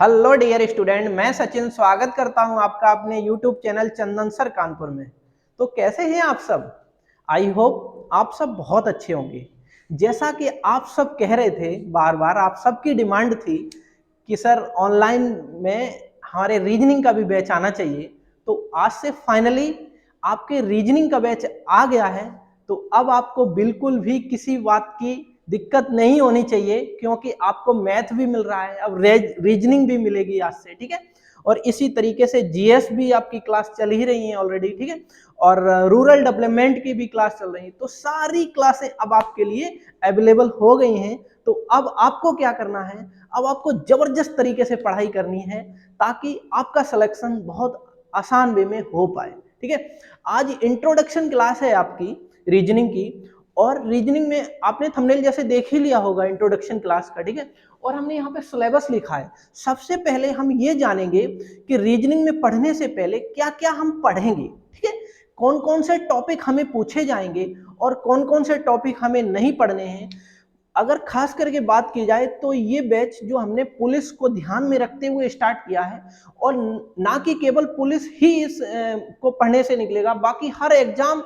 Hello dear student, मैं सचिन स्वागत करता हूं आपका अपने यूट्यूब चैनल चंदन सर कानपुर में। तो कैसे हैं आप सब? आई होप आप सब बहुत अच्छे होंगे। जैसा कि आप सब कह रहे थे, बार बार आप सबकी डिमांड थी कि सर ऑनलाइन में हमारे रीजनिंग का भी बैच आना चाहिए। तो आज से फाइनली आपके रीजनिंग का बैच आ गया है। तो अब आपको बिल्कुल भी किसी बात की दिक्कत नहीं होनी चाहिए, क्योंकि आपको मैथ भी मिल रहा है, अब रीजनिंग भी मिलेगी आज से, ठीक है। और इसी तरीके से जीएस भी आपकी क्लास चल ही रही है ऑलरेडी, ठीक है। और रूरल डेवलपमेंट की भी क्लास चल रही है। तो सारी क्लासें अब आपके लिए अवेलेबल हो गई हैं। तो अब आपको क्या करना है, अब आपको जबरदस्त तरीके से पढ़ाई करनी है ताकि आपका सिलेक्शन बहुत आसान वे में हो पाए, ठीक है। आज इंट्रोडक्शन क्लास है आपकी रीजनिंग की, और रीजनिंग में आपने थंबनेल जैसे देख ही लिया होगा इंट्रोडक्शन क्लास का, ठीक है। और हमने यहाँ पे सिलेबस लिखा है। सबसे पहले हम ये जानेंगे कि रीजनिंग में पढ़ने से पहले क्या क्या हम पढ़ेंगे, ठीक है। कौन कौन से टॉपिक हमें पूछे जाएंगे और कौन कौन से टॉपिक हमें नहीं पढ़ने हैं। अगर खास करके बात की जाए तो ये बैच जो हमने पुलिस को ध्यान में रखते हुए स्टार्ट किया है, और ना कि केवल पुलिस ही इस को पढ़ने से निकलेगा, बाकी हर एग्जाम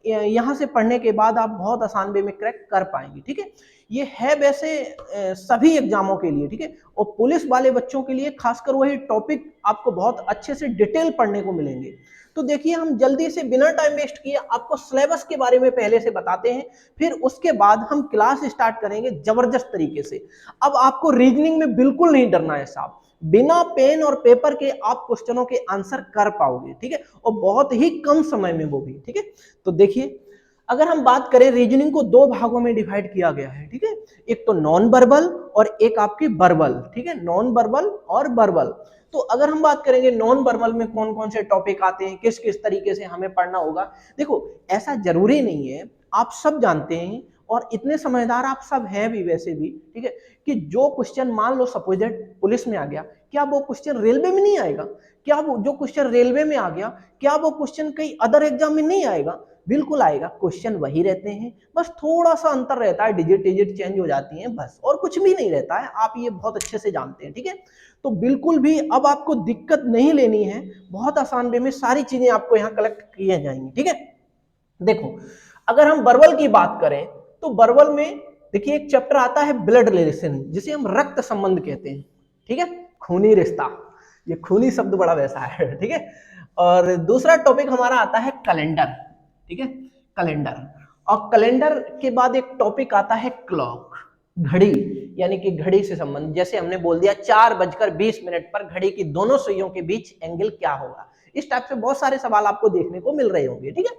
यहाँ से पढ़ने के बाद आप बहुत आसान वे में क्रैक कर पाएंगे, ठीक है। ये है वैसे सभी एग्जामों के लिए, ठीक है। और पुलिस वाले बच्चों के लिए खासकर वही टॉपिक आपको बहुत अच्छे से डिटेल पढ़ने को मिलेंगे। तो देखिए, हम जल्दी से बिना टाइम वेस्ट किए आपको सिलेबस के बारे में पहले से बताते हैं, फिर उसके बाद हम क्लास स्टार्ट करेंगे जबरदस्त तरीके से। अब आपको रीजनिंग में बिल्कुल नहीं डरना है साहब, बिना पेन और पेपर के आप क्वेश्चनों के आंसर कर पाओगे, ठीक है, और बहुत ही कम समय में वो भी, ठीक है। तो देखिए, अगर हम बात करें, रीजनिंग को दो भागों में डिवाइड किया गया है, ठीक है। एक तो नॉन वर्बल और एक आपकी वर्बल, ठीक है, नॉन वर्बल और वर्बल। तो अगर हम बात करेंगे नॉन वर्बल में कौन कौन से टॉपिक आते हैं, किस किस तरीके से हमें पढ़ना होगा। देखो, ऐसा जरूरी नहीं है, आप सब जानते हैं और इतने समझदार आप सब हैं भी वैसे भी, ठीक है, कि जो क्वेश्चन मान लो सपोज दैट पुलिस में आ गया, क्या वो क्वेश्चन रेलवे में नहीं आएगा? क्या वो जो क्वेश्चन रेलवे में आ गया, क्या वो क्वेश्चन कई अदर एग्जाम में नहीं आएगा? बिल्कुल आएगा। क्वेश्चन वही रहते हैं, बस थोड़ा सा अंतर रहता है, डिजिट डिजिट चेंज हो जाती हैं, बस, और कुछ भी नहीं रहता है। आप ये बहुत अच्छे से जानते हैं, ठीक है। तो बिल्कुल भी अब आपको दिक्कत नहीं लेनी है, बहुत आसान वे में सारी चीजें आपको यहाँ कलेक्ट किए जाएंगी, ठीक है। देखो, अगर हम वर्बल की बात करें तो वर्बल में देखिए एक चैप्टर आता है ब्लड रिलेशन, जिसे हम रक्त संबंध कहते हैं, ठीक है, खूनी रिश्ता। ये खूनी शब्द बड़ा वैसा है, ठीक है। और दूसरा टॉपिक हमारा आता है कैलेंडर, ठीक है, कैलेंडर। और कैलेंडर के बाद एक टॉपिक आता है क्लॉक, घड़ी, यानी कि घड़ी से संबंध। जैसे हमने बोल दिया 4:20 पर घड़ी की दोनों सुइयों के बीच एंगल क्या होगा। इस टाइप से बहुत सारे सवाल आपको देखने को मिल रहे होंगे, ठीक है।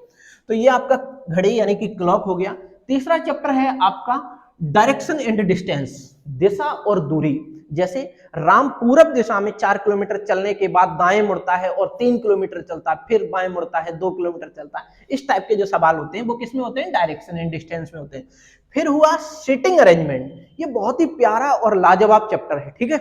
तो ये आपका घड़ी यानी कि क्लॉक हो गया। तीसरा चैप्टर है आपका डायरेक्शन एंड डिस्टेंस, दिशा और दूरी। जैसे राम पूरब दिशा में 4 किलोमीटर चलने के बाद दाएं मुड़ता है और 3 किलोमीटर चलता है, फिर बाएं मुड़ता है, 2 किलोमीटर चलता है। इस टाइप के जो सवाल होते हैं वो किसमें होते हैं? डायरेक्शन एंड डिस्टेंस में होते हैं। फिर हुआ सीटिंग अरेंजमेंट, ये बहुत ही प्यारा और लाजवाब चैप्टर है, ठीक है।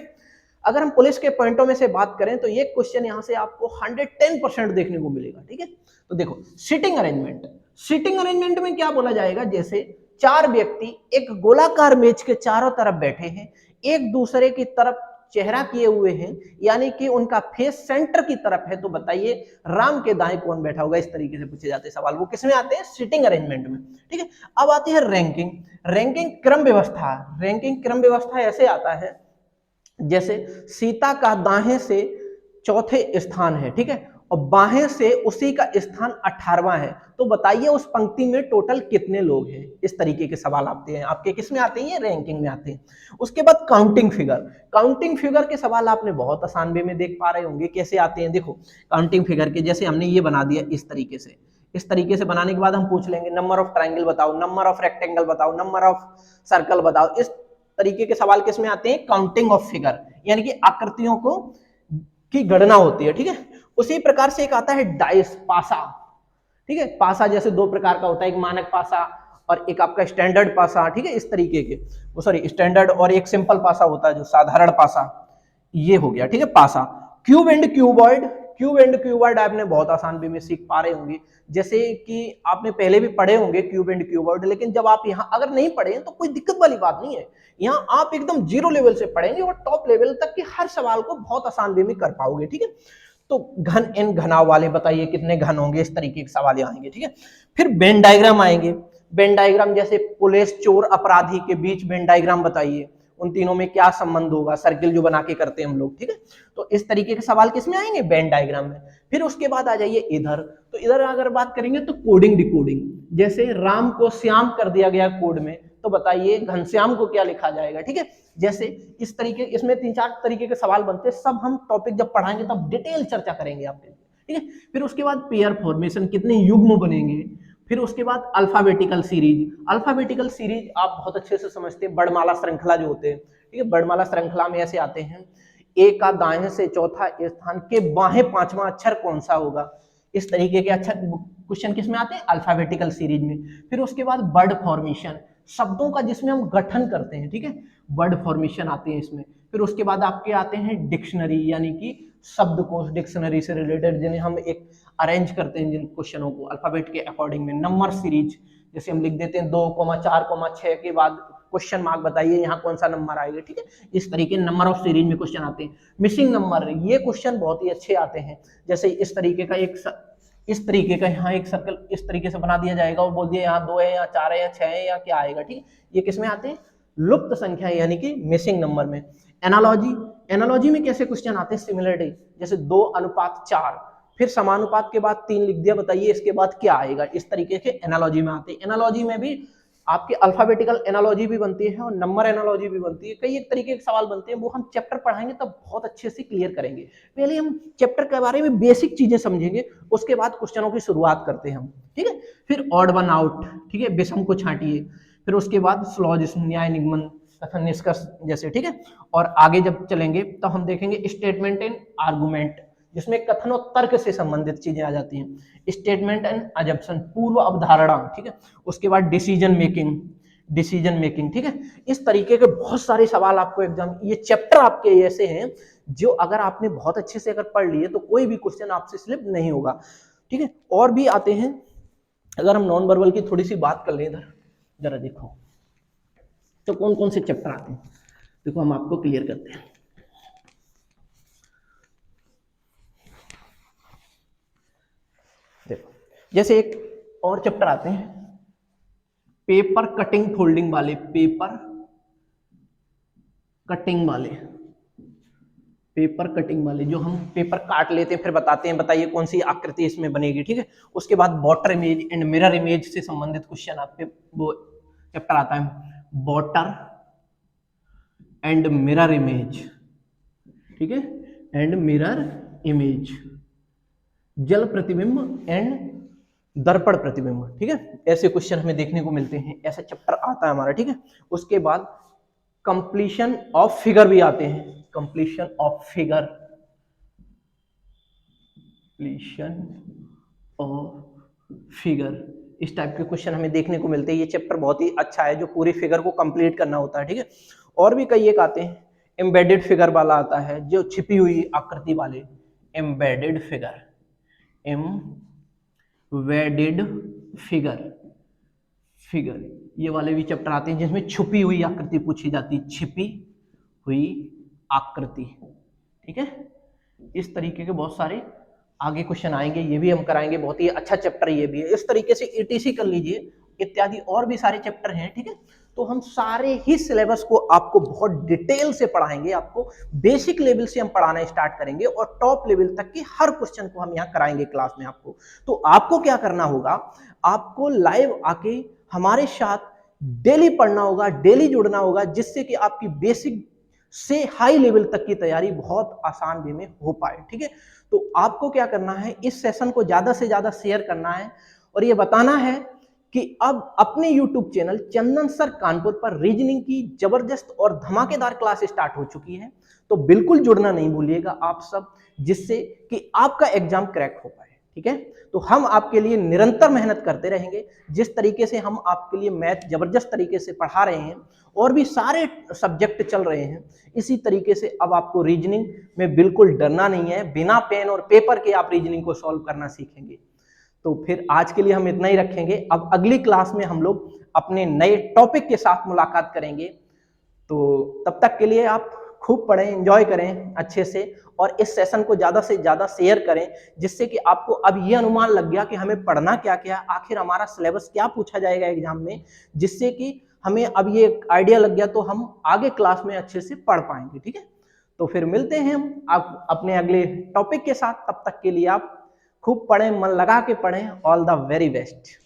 अगर हम पुलिस के पॉइंटों में से बात करें तो ये क्वेश्चन यहाँ से आपको 110% देखने को मिलेगा, ठीक है। तो देखो, सीटिंग अरेंजमेंट, सीटिंग अरेंजमेंट में क्या बोला जाएगा? जैसे 4 व्यक्ति एक गोलाकार मेज के चारों तरफ बैठे हैं, एक दूसरे की तरफ चेहरा किए हुए हैं, यानी कि उनका फेस सेंटर की तरफ है। तो बताइए राम के दाएं कौन बैठा होगा? इस तरीके से पूछे जाते हैं सवाल। वो किसमें आते हैं? सीटिंग अरेंजमेंट में, ठीक है। अब आती है रैंकिंग, रैंकिंग क्रम व्यवस्था। रैंकिंग क्रम व्यवस्था ऐसे आता है, जैसे सीता का दाहें से चौथे स्थान है, ठीक है, और बाहें से उसी का स्थान 18वां है। तो बताइए उस पंक्ति में टोटल कितने लोग हैं? इस तरीके के सवाल आते हैं आपके, किस में आते हैं? रैंकिंग में आते हैं। उसके बाद काउंटिंग फिगर, काउंटिंग फिगर के सवाल आपने बहुत आसान वे में देख पा रहे होंगे कैसे आते हैं। देखो, काउंटिंग फिगर के जैसे हमने ये बना दिया इस तरीके से, इस तरीके से बनाने के बाद हम पूछ लेंगे नंबर ऑफ ट्राइंगल बताओ, नंबर ऑफ रेक्टेंगल बताओ, नंबर ऑफ सर्कल बताओ। इस तरीके के सवाल किसमें आते हैं? काउंटिंग ऑफ फिगर, यानी कि आकृतियों को की गणना होती है, ठीक है। उसी प्रकार से एक आता है डाइस, पासा, ठीक है। पासा जैसे 2 प्रकार का होता है, एक मानक पासा और एक आपका स्टैंडर्ड पासा, ठीक है, इस तरीके के, वो सॉरी स्टैंडर्ड, और एक सिंपल पासा होता है जो साधारण पासा, ये हो गया, ठीक है, पासा। Cube and cuboid, cube and cuboid आपने बहुत आसान वे में सीख पा रहे होंगे, जैसे कि आपने पहले भी पढ़े होंगे क्यूब एंड क्यूबॉइड, लेकिन जब आप यहाँ अगर नहीं पढ़े तो कोई दिक्कत वाली बात नहीं है। यहाँ आप एकदम जीरो लेवल से पढ़ेंगे और टॉप लेवल तक के हर सवाल को बहुत आसान वे में कर पाओगे, ठीक है। तो घन एन घनाव वाले बताइए कितने घन होंगे, इस तरीके के सवाल आएंगे, ठीक है। फिर वेन डायग्राम आएंगे। वेन डायग्राम जैसे पुलिस, चोर, अपराधी के बीच वेन डायग्राम बताइए, उन तीनों में क्या संबंध होगा, सर्किल जो बना के करते हैं हम लोग, ठीक है। तो इस तरीके के सवाल किसमें आएंगे, वेन डायग्राम में। फिर उसके बाद आ जाइए इधर, तो इधर अगर बात करेंगे तो कोडिंग डिकोडिंग, जैसे राम को श्याम कर दिया गया कोड में, तो बताइए घनश्याम को क्या लिखा जाएगा, ठीक है। जैसे इस तरीके, इसमें 3-4 तरीके के सवाल बनते हैं, सब हम टॉपिक जब पढ़ाएंगे तब डिटेल चर्चा करेंगे आपके लिए, ठीक है। फिर उसके बाद पेयर फॉर्मेशन, कितने युग्म बनेंगे। फिर उसके बाद अल्फाबेटिकल सीरीज। अल्फाबेटिकल सीरीज आप बहुत अच्छे से समझते हैं, वर्णमाला श्रृंखला जो होते हैं, ठीक है। वर्णमाला श्रृंखला में ऐसे आते हैं, ए का दाएं से चौथा स्थान के बाहें 5वां अक्षर कौन सा होगा, इस तरीके के अच्छा क्वेश्चन किसमें आते हैं, अल्फाबेटिकल सीरीज में। फिर उसके बाद वर्ड फॉर्मेशन, शब्दों का जिसमें हम गठन करते हैं, ठीक है, वर्ड फॉर्मेशन आते हैं इसमें। फिर उसके बाद आपके आते हैं डिक्शनरी, यानी कि शब्दकोश, डिक्शनरी से रिलेटेड जिन्हें हम एक अरेंज करते हैं जिन क्वेश्चनों को अल्फाबेट के अकॉर्डिंग में। नंबर सीरीज, जैसे हम लिख देते हैं 2,4,6 के बाद क्वेश्चन मार्क बताइए यहाँ कौन सा नंबर आएगा, ठीक है। इस तरीके नंबर ऑफ सीरीज में क्वेश्चन आते हैं। मिसिंग नंबर, ये क्वेश्चन बहुत ही अच्छे आते हैं, जैसे इस तरीके का इस तरीके का यहाँ एक सर्कल इस तरीके से बना दिया जाएगा और बोल दिया यहाँ 2 है या 4 है या 6 है या क्या आएगा, ठीक है। ये किसमें आते हैं, लुप्त संख्या यानी कि मिसिंग नंबर में। एनालॉजी, एनालॉजी में कैसे क्वेश्चन आते हैं, सिमिलरिटी, जैसे 2:4, फिर समानुपात के बाद 3 लिख दिया, बताइए इसके बाद क्या आएगा, इस तरीके के एनालॉजी में आते हैं। एनालॉजी में भी आपके अल्फाबेटिकल एनालॉजी भी बनती है और नंबर एनालॉजी भी बनती है, कई एक तरीके के सवाल बनते हैं, वो हम चैप्टर पढ़ाएंगे तब बहुत अच्छे से क्लियर करेंगे। पहले हम चैप्टर के बारे में बेसिक चीजें समझेंगे, उसके बाद क्वेश्चनों की शुरुआत करते हैं हम, ठीक है। फिर ऑड वन आउट, ठीक है, विषम को छांटिए। फिर उसके बाद स्लॉजिज्म, न्याय निगमन, कथन निष्कर्ष जैसे, ठीक है। और आगे जब चलेंगे तो हम देखेंगे स्टेटमेंट एंड आर्गुमेंट, जिसमें कथन और तर्क से संबंधित चीजें आ जाती हैं। स्टेटमेंट एंड अजम्पशन, पूर्व अवधारणा, ठीक है। उसके बाद डिसीजन मेकिंग, ठीक है। इस तरीके के बहुत सारे सवाल आपको एग्जाम, ये चैप्टर आपके ऐसे हैं जो अगर आपने बहुत अच्छे से अगर पढ़ लिए तो कोई भी क्वेश्चन आपसे स्लिप नहीं होगा, ठीक है। और भी आते हैं, अगर हम नॉन वर्बल की थोड़ी सी बात कर लें, इधर जरा देखो तो कौन कौन से चैप्टर आते हैं, देखो हम आपको क्लियर करते हैं। देखो जैसे एक और चैप्टर आते हैं पेपर कटिंग फोल्डिंग वाले, पेपर कटिंग वाले जो हम पेपर काट लेते हैं फिर बताते हैं, बताइए कौन सी आकृति इसमें बनेगी, ठीक है। उसके बाद water image and mirror image से संबंधित क्वेश्चन आपके वो चैप्टर आता है, वाटर एंड मिरर इमेज, ठीक है, एंड मिरर इमेज, जल प्रतिबिंब एंड दर्पण प्रतिबिंब, ठीक है। ऐसे क्वेश्चन हमें देखने को मिलते हैं, ऐसा चैप्टर आता है हमारा, ठीक है। उसके बाद कंप्लीशन ऑफ फिगर भी आते हैं, कंप्लीशन ऑफ फिगर, इस टाइप के क्वेश्चन हमें देखने को मिलते हैं। ये चैप्टर बहुत ही अच्छा है, जो पूरी फिगर को कंप्लीट करना होता है, ठीक है। और भी कई एक आते हैं, एम्बेडेड फिगर वाला आता है, जो छिपी हुई आकृति वाले, एम्बेडेड फिगर, ये वाले भी चैप्टर आते हैं जिसमें छुपी हुई आकृति पूछी जाती है, छिपी हुई आकृति, ठीक है। इस तरीके के बहुत सारे आगे क्वेश्चन आएंगे, ये भी हम कराएंगे, बहुत ही अच्छा चैप्टर ये भी है। इस तरीके से ईटीसी कर लीजिए, इत्यादि और भी सारे चैप्टर हैं, ठीक है। तो हम सारे ही सिलेबस को आपको बहुत डिटेल से पढ़ाएंगे, आपको बेसिक लेवल से हम पढ़ाना स्टार्ट करेंगे और टॉप लेवल तक के हर क्वेश्चन को हम यहाँ कराएंगे क्लास में आपको। तो आपको क्या करना होगा, आपको लाइव आके हमारे साथ डेली पढ़ना होगा, डेली जुड़ना होगा, जिससे कि आपकी बेसिक से हाई लेवल तक की तैयारी बहुत आसान वे में हो पाए, ठीक है। तो आपको क्या करना है, इस सेशन को ज्यादा से ज्यादा शेयर करना है और ये बताना है कि अब अपने YouTube चैनल चंदन सर कानपुर पर रीजनिंग की जबरदस्त और धमाकेदार क्लास स्टार्ट हो चुकी है। तो बिल्कुल जुड़ना नहीं भूलिएगा आप सब, जिससे कि आपका एग्जाम क्रैक हो पाए। ठीक है। तो हम आपके लिए निरंतर मेहनत करते रहेंगे। जिस तरीके से हम आपके लिए मैथ जबरदस्त तरीके से पढ़ा रहे हैं और भी सारे सब्जेक्ट चल रहे हैं, इसी तरीके से अब आपको रीजनिंग में बिल्कुल डरना नहीं है। बिना पेन और पेपर के आप रीजनिंग को सॉल्व करना सीखेंगे। तो फिर आज के लिए हम इतना ही रखेंगे। अब अगली क्लास में हम लोग अपने नए टॉपिक के साथ मुलाकात करेंगे। तो तब तक के लिए आप खूब पढ़ें, एंजॉय करें अच्छे से, और इस सेशन को ज़्यादा से ज़्यादा शेयर करें, जिससे कि आपको अब ये अनुमान लग गया कि हमें पढ़ना क्या क्या, आखिर हमारा सिलेबस क्या पूछा जाएगा एग्जाम में, जिससे कि हमें अब ये आइडिया लग गया तो हम आगे क्लास में अच्छे से पढ़ पाएंगे। ठीक है, तो फिर मिलते हैं हम आप अपने अगले टॉपिक के साथ। तब तक के लिए आप खूब पढ़ें, मन लगा के पढ़ें। All the very best.